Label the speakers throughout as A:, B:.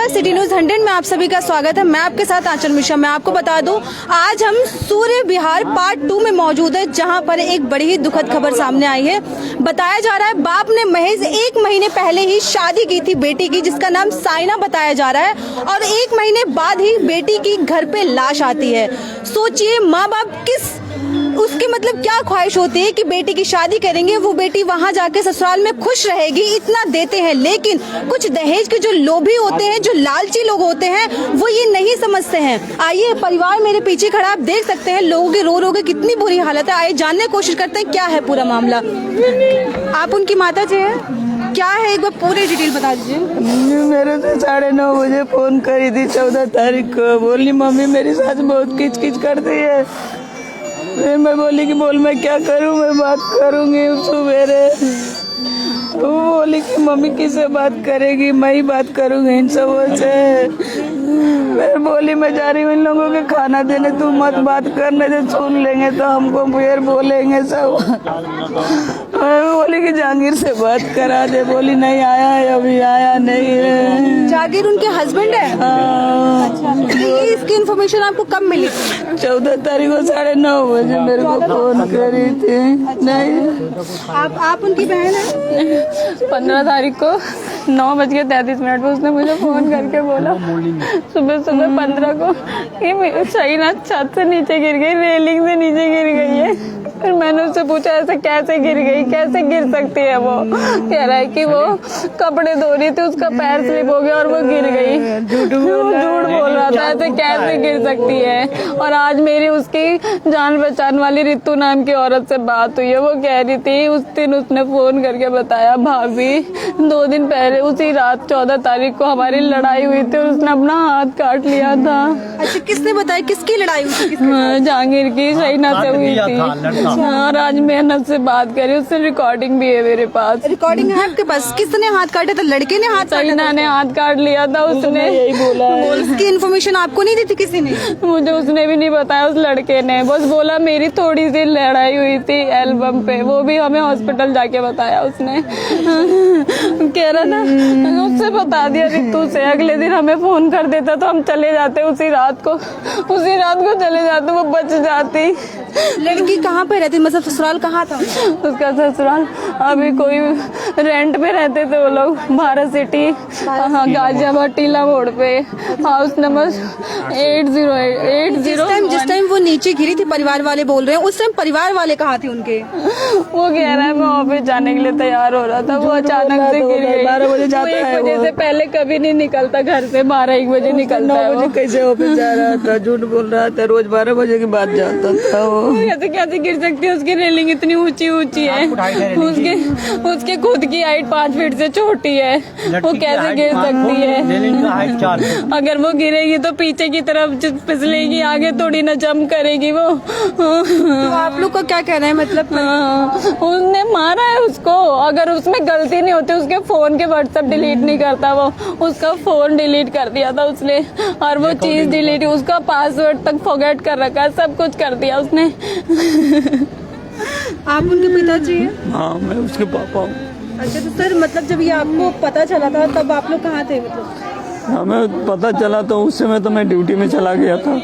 A: नमस्कार, city news 100 में आप सभी का स्वागत है। मैं आपके साथ आंचल मिश्रा। मैं आपको बता दूं, आज हम सूर्य विहार पार्ट 2 में मौजूद है, जहां पर एक बड़ी ही दुखद खबर सामने आई है। बताया जा रहा है बाप ने महज 1 महीने पहले ही शादी की थी बेटी की, जिसका नाम साइना बताया जा रहा है, और 1 महीने बाद ही बेटी की घर पे लाश आती है। सोचिए, माँ बाप उसकी मतलब क्या ख्वाहिश होती है कि बेटी की शादी करेंगे, वो बेटी वहां जाके ससुराल में खुश रहेगी, इतना देते हैं। लेकिन कुछ दहेज के जो लोभी होते हैं, जो लालची लोग होते हैं, वो ये नहीं समझते हैं। आइए, परिवार मेरे पीछे खड़ा, आप देख सकते हैं लोगों की रो के कितनी बुरी हालत है। आइए जानने की कोशिश करते हैं क्या है पूरा मामला। आप उनकी माता जी हैं, क्या है एक बार पूरी डिटेल बता दीजिए।
B: मेरे से 9:30 बजे फोन करी थी 14 तारीख को। बोली मम्मी मेरी सास बहुत किच करती है। फिर मैं बोली कि बोल मैं क्या करूं, मैं बात करूंगी सवेरे। वो बोली कि मम्मी किससे बात करेगी, मैं ही बात करूंगी इन सबों से। मैं बोली मैं जा रही हूँ इन लोगों के खाना देने, तू मत बात करने दे, सुन लेंगे तो हमको फिर बोलेंगे सब। मैं बोली कि जहांगीर से बात करा दे। बोली नहीं आया है, अभी आया नहीं है।
A: जहांगीर उनके हस्बैंड है? अच्छा, इसकी इन्फॉर्मेशन आपको कब मिली?
B: 14 तारीख को 9:30 बजे मेरे को फोन करी थी। नहीं,
A: आप उनकी बहन है?
C: 15 तारीख को 9:33 पे उसने मुझे फोन करके बोला सुबह 15 को कि सही ना छत से नीचे गिर गई, रेलिंग से नीचे गिर गई है। फिर मैंने उससे पूछा ऐसे कैसे गिर गई, कैसे गिर सकती है। वो कह रहा है कि वो कपड़े धो रही थी, उसका पैर स्लिप हो गया और वो गिर गई। झूठ बोल रहा था, ऐसे कैसे गिर सकती है। और आज मेरी उसकी जान पहचान वाली रितु नाम की औरत से बात हुई है। वो कह रही थी उस दिन उसने फोन करके बताया, भाभी 2 दिन पहले उसी रात 14 तारीख को हमारी लड़ाई हुई थी और उसने अपना हाथ काट लिया था।
A: अच्छा, किसने बताया किसकी लड़ाई हुई थी?
C: जहांगीर की शहीना से हुई थी। और आज मैं नस से बात करी, उससे रिकॉर्डिंग भी है मेरे पास।
A: रिकॉर्डिंग है आपके पास? किसने हाथ काटा था? लड़के ने हाथ काटा?
C: शहीना ने हाथ काट लिया था। उसने
B: यही बोला है।
A: उसकी इन्फॉर्मेशन आपको नहीं दी थी किसी ने?
C: मुझे उसने भी नहीं बताया, उस लड़के ने बस बोला मेरी थोड़ी सी लड़ाई हुई थी एल्बम पे, वो भी हमें हॉस्पिटल जाके बताया उसने। कह रहा था उससे बता दिया रितु से, अगले दिन हमें फोन कर देता तो हम चले जाते उसी रात को चले जाते, वो बच जाती।
A: लड़की कहाँ पे रहती, मतलब ससुराल कहाँ था
C: उसका? ससुराल अभी कोई रेंट पे रहते थे वो लोग, भारत सिटी, गाजियाबाद टीला मोड़ पे, हाउस नंबर 808।
A: जिस टाइम वो नीचे गिरी थी, परिवार वाले बोल रहे हैं, उस टाइम परिवार वाले कहाँ थे उनके?
C: वो कह रहा है मैं ऑफिस जाने के लिए तैयार हो रहा था, वो अचानक से गिर गई।
B: 12 बजे जाता है।
C: 1 बजे से पहले कभी नहीं निकलता घर से, 12-1 बजे निकलता है।
B: 9 बजे कैसे ऑफिस जा रहा था, झूठ बोल रहा था। रोज 12 बजे के बाद जाता था वो।
C: कैसे गिर सकती है? उसकी रेलिंग इतनी ऊंची है, उसके खुद की हाइट 5 फीट से छोटी है, वो कैसे गिर सकती है? अगर वो गिरेगी तो पीछे की तरफ फिसलेगी, आगे थोड़ी ना जंप करेगी वो।
A: तो आप लोग का क्या कहना है, मतलब
C: उसने मारा है उसको। अगर उसमें गलती नहीं होती, उसके फोन के व्हाट्सएप डिलीट नहीं करता वो, उसका फोन डिलीट कर दिया था उसने, और वो चीज डिलीट, उसका पासवर्ड तक फॉरगेट कर रखा है, सब कुछ कर दिया उसने।
A: आप उनके पिताजी हैं?
B: हाँ, मैं उसके पापा हूँ।
A: अच्छा, तो सर मतलब जब ये आपको पता चला था तब आप लोग कहाँ थे? मतलब
B: हमें पता चला तो उस समय तो मैं ड्यूटी में चला गया था।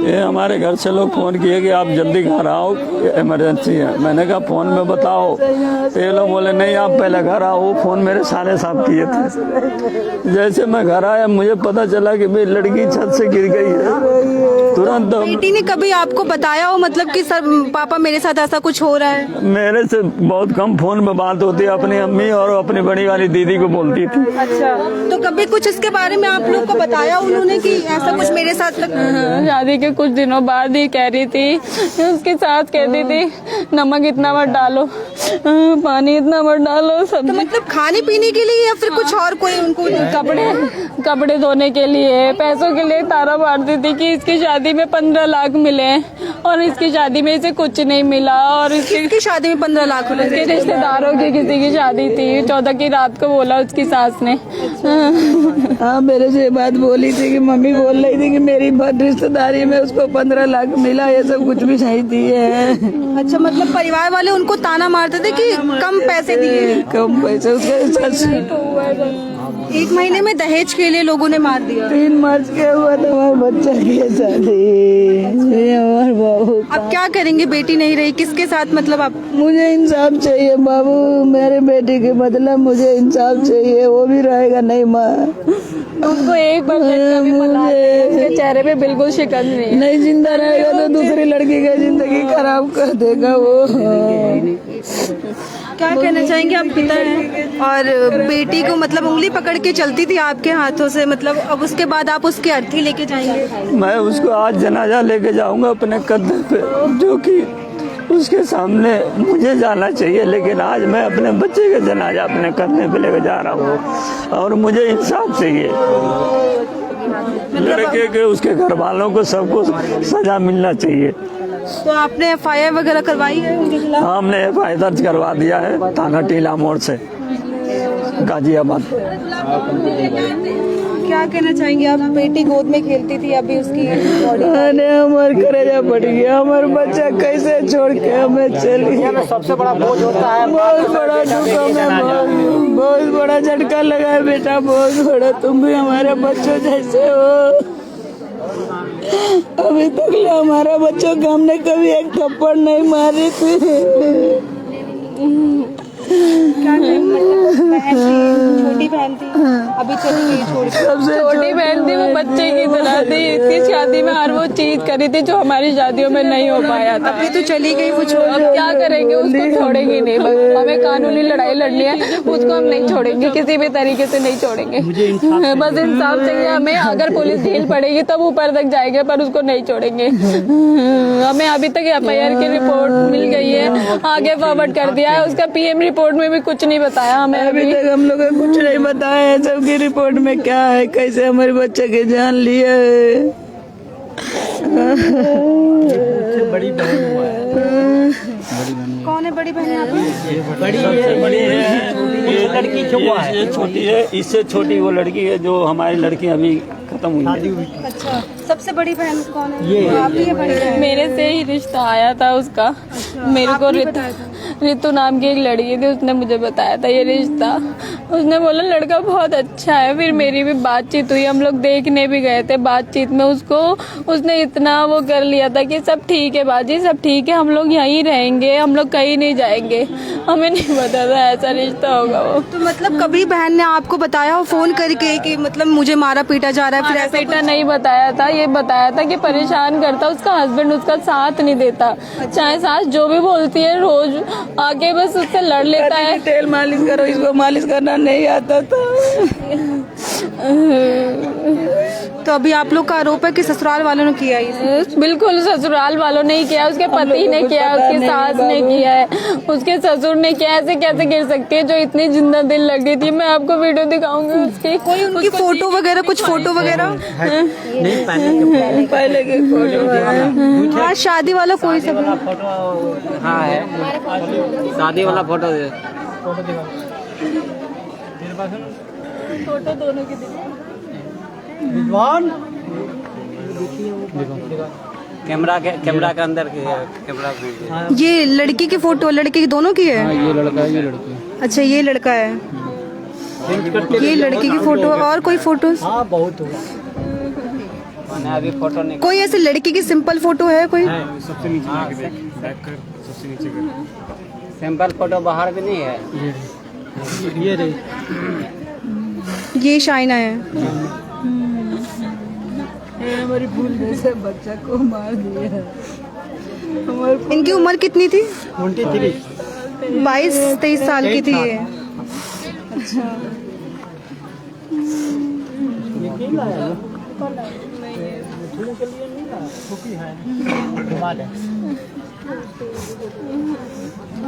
B: ये हमारे घर से लोग फोन किए कि आप जल्दी घर आओ, इमरजेंसी है। मैंने कहा फोन में बताओ, तो ये लोग बोले नहीं आप पहले घर आओ। वो फोन मेरे साले साहब किए थे। जैसे मैं घर आया मुझे पता चला कि भाई लड़की छत से गिर गई है। तुरंत
A: बेटी ने कभी आपको बताया हो, मतलब कि सर पापा मेरे साथ ऐसा कुछ हो रहा है?
B: मेरे से बहुत कम फोन में बात होती है, अपनी अम्मी और अपनी बड़ी वाली दीदी को बोलती थी।
A: अच्छा, तो कभी कुछ इसके बारे में आप लोग को बताया उन्होंने कि ऐसा कुछ मेरे साथ?
C: शादी के कुछ दिनों बाद ही कह रही थी, उसकी सास कहती थी नमक इतना मत डालो, पानी इतना मत डालो, सब।
A: तो मतलब खाने पीने के लिए या फिर कुछ और कोई उनको?
C: कपड़े धोने के लिए, पैसों के लिए तारा मारती थी कि इसकी शादी में 15 लाख मिले और इसकी शादी में इसे कुछ नहीं मिला। और
A: इसकी शादी में 15 लाख मिले?
C: इसके रिश्तेदारों की किसी की शादी थी, 14 की रात को बोला उसकी सास ने।
B: हाँ, मेरे से बात बोली थी कि मम्मी बोल रही थी कि मेरी रिश्तेदारी में उसको 15 लाख मिला, ये सब कुछ भी सही दिए हैं।
A: अच्छा, मतलब परिवार वाले उनको ताना मारते थे कि कम पैसे दिए?
B: कम पैसे। उसका
A: 1 महीने में दहेज के लिए लोगों ने मार दिया।
B: 3 मार्च के हुआ था हमारे बच्चा की शादी। हमारे बाबू
A: अब क्या करेंगे? बेटी नहीं रही, किसके साथ मतलब आप?
B: मुझे इंसाफ चाहिए बाबू, मेरे बेटे के बदला मुझे इंसाफ चाहिए। वो भी रहेगा नहीं माँ,
C: उनको 1% का भी मलाल नहीं है, उसके चेहरे पे बिल्कुल शिकन नहीं है।
B: नहीं जिंदा रहेगा तो दूसरी लड़की की जिंदगी खराब कर देगा वो।
A: क्या कहना चाहेंगे? आप पिता हैं और बेटी को मतलब उंगली पकड़ के चलती थी आपके हाथों से, मतलब अब उसके बाद आप उसकी अर्थी लेके जाएंगे?
B: मैं उसको आज जनाजा लेके जाऊंगा अपने कदम पे, जो कि उसके सामने मुझे जाना चाहिए, लेकिन आज मैं अपने बच्चे का जनाजा अपने कंधे पे लेके जा रहा हूँ और मुझे इंसाफ चाहिए। लड़के के उसके घर वालों को सबको सजा मिलना चाहिए।
A: तो आपने FIR वगैरह करवाई है उनके खिलाफ?
B: हाँ, हमने FIR दर्ज करवा दिया है थाना टीला मोड़ से गाजियाबाद।
A: क्या कहना चाहेंगे आप? बेटी गोद में खेलती थी, अभी उसकी बॉडी।
B: अरे हमारे करेजा फट गया, हमारा बच्चा कैसे छोड़ के हमें चली।
D: सबसे बड़ा बोझ होता है,
B: बहुत बड़ा दुख हमें, बहुत बड़ा झटका लगा है बेटा, बहुत बड़ा। तुम भी हमारे बच्चों जैसे हो। अभी तक हमारा बच्चों को हमने कभी एक थप्पड़ नहीं मारी थी।
A: छोटी बहन थी, अभी चली गई छोड़ के।
C: छोटी बहन थी, वो बच्चे की तरह थी। इसकी शादी में हर वो चीज करी थी जो हमारी शादियों में नहीं हो पाया था।
A: अभी तो चली गई वो छोड़।
C: अब क्या करेंगे? उसको छोड़ेंगे नहीं, बस हमें कानूनी लड़ाई लड़नी है, उसको हम नहीं छोड़ेंगे, किसी भी तरीके से नहीं छोड़ेंगे। बस इंसाफ चाहिए हमें। अगर पुलिस ढील पड़ेगी तब ऊपर तक जाएंगे, पर उसको नहीं छोड़ेंगे। हमें अभी तक FIR की रिपोर्ट मिल गई है, आगे फॉरवर्ड कर दिया है। उसका PM रिपोर्ट में भी कुछ नहीं बताया हमें।
B: अभी तक हम लोग कुछ नहीं बताया है, सबकी रिपोर्ट में क्या है, कैसे हमारे बच्चे की जान लिए है।
D: बड़ी बहन हुआ है।
A: कौन है बड़ी बहन आपकी?
D: बड़ी है, ये लड़की हुआ है,
B: ये छोटी है, इससे छोटी वो लड़की है जो हमारी लड़की अभी खत्म हुई है।
A: अच्छा, सबसे बड़ी बहन कौन है?
D: ये
A: आप ही है बड़ी बहन?
C: मेरे से ही रिश्ता आया था उसका। मेरे को
A: आपने बताया था?
C: रितु नाम की एक लड़की थी, उसने मुझे बताया था ये रिश्ता। उसने बोला लड़का बहुत अच्छा है। फिर मेरी भी बातचीत हुई, हम लोग देखने भी गए थे। बातचीत में उसको उसने इतना वो कर लिया था कि सब ठीक है बाजी, सब ठीक है, हम लोग यहीं रहेंगे, हम लोग कहीं नहीं जाएंगे। हमें नहीं पता था ऐसा रिश्ता होगा वो।
A: तो मतलब कभी बहन ने आपको बताया हो फोन करके कि मतलब मुझे मारा पीटा जा रहा है? फिर ऐसा
C: बेटा नहीं बताया था, ये बताया था कि परेशान करता, उसका हस्बैंड उसका साथ नहीं देता। चाहे सास जो भी बोलती है रोज आके बस उससे लड़ लेता है।
B: तेल मालिश करो, इसको मालिश करना नहीं आता था।
A: तो अभी आप लोग का आरोप है कि ससुराल वालों ने किया है?
C: बिल्कुल ससुराल वालों ने ही किया, उसके पति ने किया, उसकी सास ने किया है, उसके ससुर ने किया। ऐसे कैसे गिर सकती है जो इतनी जिंदा दिल लगी थी? मैं आपको वीडियो दिखाऊंगी उसकी।
A: कोई उनकी फोटो वगैरह, कुछ फोटो वगैरह?
D: नहीं,
B: पहले के फोटो
A: हाँ, शादी वाला कोई सब नहीं।
D: फोटो हाँ है, शादी वाला फोटो है।
C: फोटो दोनों की
D: विद्वान कैमरा के अंदर की है, कैमरा।
A: ये लड़की की फोटो, लड़के की दोनों की है?
D: ये लड़का है, ये लड़की।
A: अच्छा, ये लड़का है, ये लड़की की फोटो। और कोई फोटोज?
D: हाँ बहुत होगा, अभी फोटो नहीं।
A: कोई ऐसे लड़की की सिंपल फोटो है कोई?
D: सबसे नीचे सबसे नीचे सिंपल फोटो बाहर भी नहीं है। ये रही,
A: ये शाइना है।
B: हमारी भूल जैसे बच्चा को मार दिया।
A: इनकी उम्र कितनी थी?
D: 23
A: 22-23 साल की थी ये। अच्छा,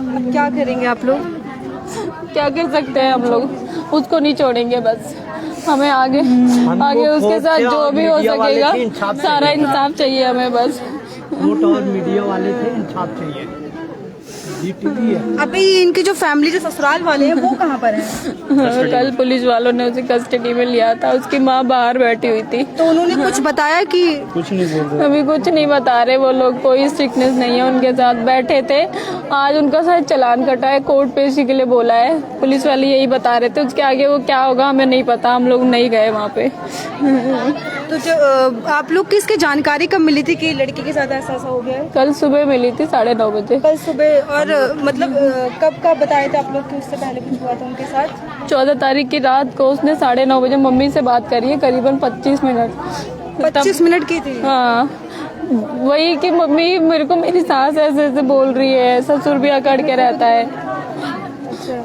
A: अब क्या करेंगे आप लोग?
C: क्या कर सकते हैं हम लोग? उसको नहीं छोड़ेंगे बस। हमें आगे उसके साथ जो भी हो सकेगा सारा इंसाफ चाहिए हमें बस।
D: कोर्ट और मीडिया वाले से इंसाफ चाहिए।
A: अभी इनकी जो फैमिली जो ससुराल वाले हैं वो कहाँ पर हैं?
C: कल पुलिस वालों ने उसे कस्टडी में लिया था, उसकी माँ बाहर बैठी हुई थी।
A: तो उन्होंने कुछ बताया कि
C: अभी कुछ नहीं बता रहे वो लोग, कोई स्ट्रिक्टनेस नहीं है उनके साथ। बैठे थे, आज उनका शायद चालान कटा है, कोर्ट पेशी के लिए बोला है। पुलिस वाले यही बता रहे थे, उसके आगे वो क्या होगा हमें नहीं पता, हम लोग नहीं गए वहाँ पे।
A: तो जो आप लोग की इसकी जानकारी कब मिली थी कि लड़की के साथ ऐसा हो गया है?
C: कल सुबह मिली थी 9:30 बजे।
A: कल सुबह। और मतलब कब बताया था आप लोग कि उससे पहले कुछ हुआ था उनके साथ?
C: 14 तारीख की रात को उसने 9:30 बजे मम्मी से बात करी है, करीबन 25 मिनट।
A: 25 मिनट की थी?
C: हाँ, वही कि मम्मी मेरे को मेरी सास ऐसे ऐसे बोल रही है, ससुर भी अकड़ के रहता है,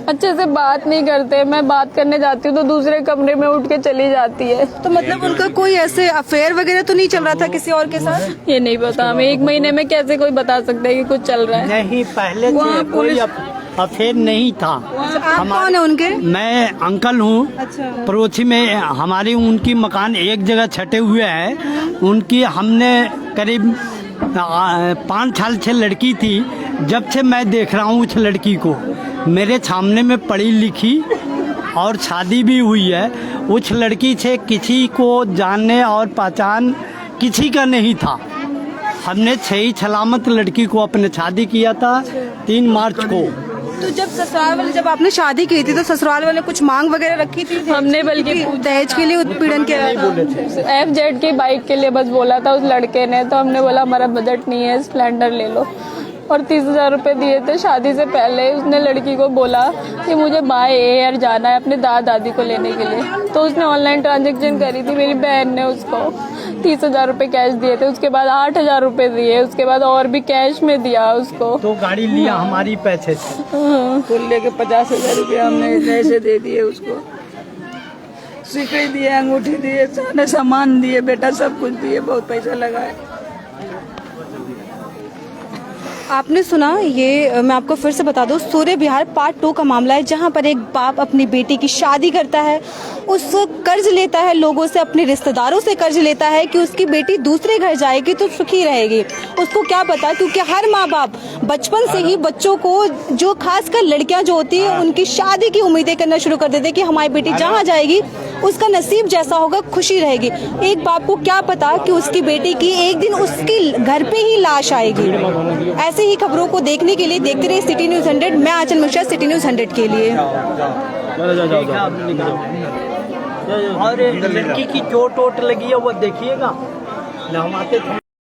C: अच्छे से बात नहीं करते। मैं बात करने जाती हूँ तो दूसरे कमरे में उठ के चली जाती है।
A: तो मतलब उनका कोई ऐसे अफेयर वगैरह तो नहीं चल रहा था किसी और के साथ?
C: ये नहीं पता हमें, 1 महीने में कैसे कोई बता सकता है कि कुछ चल रहा है।
E: नहीं, पहले से कोई अफेयर नहीं था।
A: आप कौन है उनके?
E: मैं अंकल हूँ।
A: अच्छा।
E: पड़ोसी में हमारी उनकी मकान एक जगह छटे हुए हैं। उनकी हमने करीब 5 साल से लड़की थी, जब से मैं देख रहा हूँ उस लड़की को, मेरे सामने में पढ़ी लिखी और शादी भी हुई है। उस लड़की से किसी को जानने और पहचान किसी का नहीं था। हमने सही सलामत लड़की को अपने शादी किया था 3 मार्च को।
A: तो जब ससुराल वाले, जब आपने शादी की थी तो ससुराल वाले कुछ मांग वगैरह रखी थी?
C: हमने बल्कि
A: दहेज के लिए उत्पीड़न किया था?
C: FZ की बाइक के लिए बस बोला था उस लड़के ने, तो हमने बोला हमारा बजट नहीं है, स्प्लेंडर ले लो, और 30,000 रुपए दिए थे शादी से पहले। उसने लड़की को बोला कि मुझे बाय एयर जाना है अपने दादा दादी को लेने के लिए, तो उसने ऑनलाइन ट्रांजैक्शन करी थी। मेरी बहन ने उसको 30,000 रुपए कैश दिए थे, उसके बाद 8,000 रुपए दिए, उसके बाद और भी कैश में दिया उसको।
E: तो गाड़ी लिया हमारी पैसे से,
B: कुल लेके 50,000 रुपया हमने ऐसे दे दिए उसको। सिकड़ी दिए, अंगूठी दिए, सामान दिए, बेटा सब कुछ दिए, बहुत पैसा लगा है।
A: आपने सुना, ये मैं आपको फिर से बता दूं, सूर्य विहार पार्ट 2 का मामला है, जहां पर एक बाप अपनी बेटी की शादी करता है, उसको कर्ज लेता है लोगों से, अपने रिश्तेदारों से कर्ज लेता है कि उसकी बेटी दूसरे घर जाएगी तो सुखी रहेगी। उसको क्या पता, क्योंकि हर माँ बाप बचपन से ही बच्चों को, जो खासकर लड़कियां जो होती है, उनकी शादी की उम्मीदें करना शुरू कर देते हैं कि हमारी बेटी जहाँ जाएगी उसका नसीब जैसा होगा, खुशी रहेगी। एक बाप को क्या पता कि उसकी बेटी की एक दिन उसकी घर पे ही लाश आएगी। ऐसे ही खबरों को देखने के लिए देखते रहिए सिटी न्यूज़ 100। मैं आंचल मिश्रा, सिटी न्यूज़ 100 के लिए।
E: और लड़की की चोट वोट लगी है वो देखिएगा। हम आते थे।